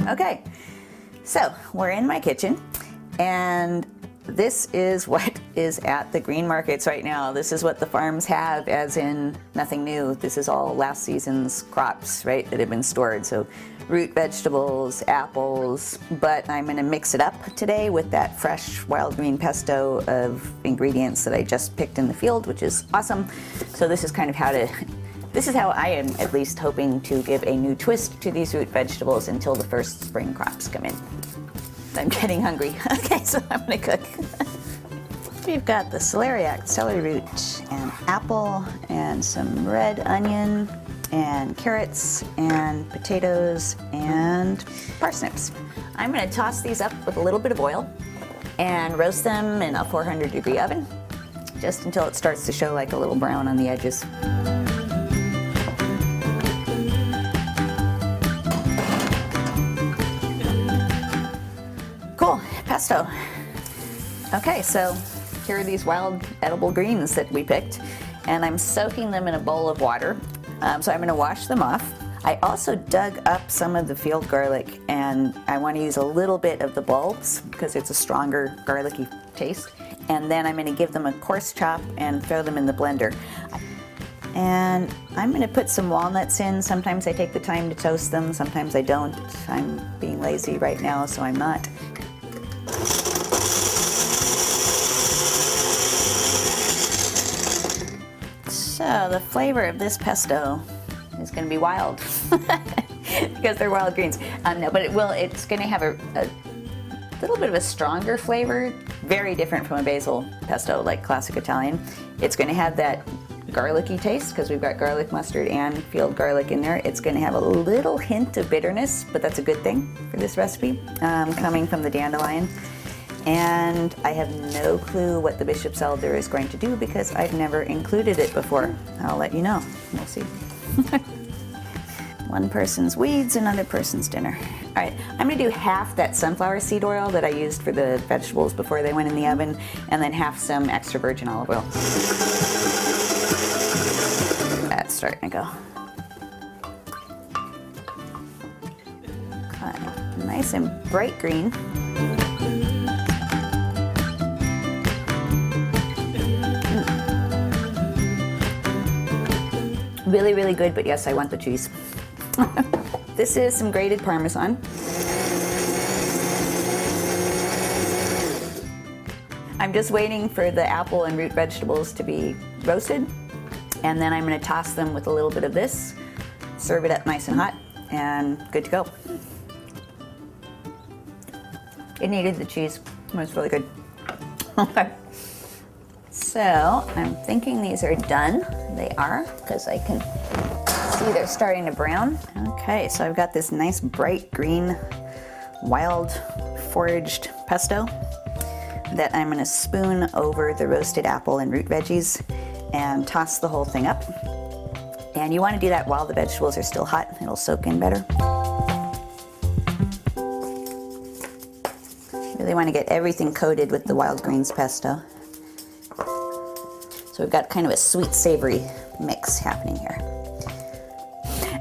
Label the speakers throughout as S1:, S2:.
S1: Okay, so we're in my kitchen, and this is what is at the green markets right now. This is what the farms have, as in nothing new. This is all last season's crops, right, that have been stored. So root vegetables, apples, but I'm gonna mix it up today with that fresh wild green pesto of ingredients that I just picked in the field, which is awesome. So this is kind of this is how I am at least hoping to give a new twist to these root vegetables until the first spring crops come in. I'm getting hungry. Okay, so I'm gonna cook. We've got the celeriac, celery root, and apple, and some red onion, and carrots, and potatoes, and parsnips. I'm gonna toss these up with a little bit of oil and roast them in a 400-degree oven, just until it starts to show like a little brown on the edges. Cool, pesto. Okay, so here are these wild edible greens that we picked, and I'm soaking them in a bowl of water. So I'm gonna wash them off. I also dug up some of the field garlic, and I wanna use a little bit of the bulbs because it's a stronger garlicky taste. And then I'm gonna give them a coarse chop and throw them in the blender. And I'm gonna put some walnuts in. Sometimes I take the time to toast them, sometimes I don't. I'm being lazy right now, so I'm not. So the flavor of this pesto is going to be wild because they're wild greens. No, but it's going to have a little bit of a stronger flavor, very different from a basil pesto like classic Italian. It's going to have that garlicky taste because we've got garlic, mustard, and field garlic in there. It's going to have a little hint of bitterness, but that's a good thing for this recipe, coming from the dandelion. And I have no clue what the bishop's elder is going to do because I've never included it before. I'll let you know. We'll see. One person's weeds, another person's dinner. All right, I'm gonna do half that sunflower seed oil that I used for the vegetables before they went in the oven, and then half some extra virgin olive oil. That's starting to go. Nice and bright green. Really, really good, but yes, I want the cheese. This is some grated Parmesan. I'm just waiting for the apple and root vegetables to be roasted, and then I'm gonna toss them with a little bit of this, serve it up nice and hot, and good to go. It needed the cheese. It was really good. Okay. So I'm thinking these are done. They are, because I can see they're starting to brown. Okay, so I've got this nice bright green wild foraged pesto that I'm gonna spoon over the roasted apple and root veggies and toss the whole thing up. And you wanna do that while the vegetables are still hot. It'll soak in better. Really wanna get everything coated with the wild greens pesto. So we've got kind of a sweet savory mix happening here.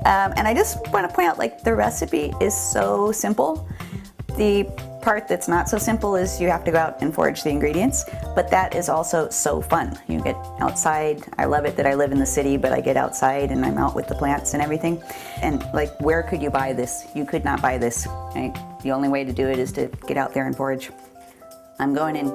S1: And I just want to point out, like, the recipe is so simple. The part that's not so simple is you have to go out and forage the ingredients, but that is also so fun. You get outside. I love it that I live in the city, but I get outside and I'm out with the plants and everything. And like, where could you buy this? You could not buy this, right? The only way to do it is to get out there and forage. I'm going in.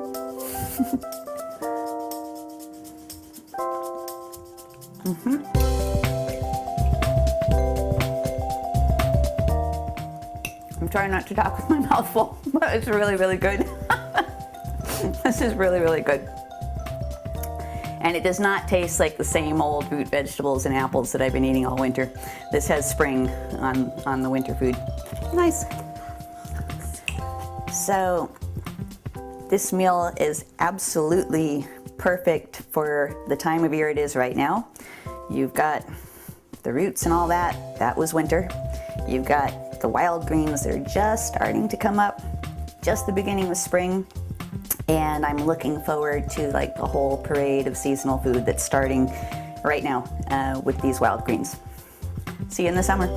S1: I'm trying not to talk with my mouth full, but it's really, really good. This is really, really good. And it does not taste like the same old root vegetables and apples that I've been eating all winter. This has spring on the winter food. Nice. So this meal is absolutely perfect for the time of year it is right now. You've got the roots and all that. That was winter. You've got the wild greens. They're just starting to come up. Just the beginning of spring. And I'm looking forward to like the whole parade of seasonal food that's starting right now with these wild greens. See you in the summer.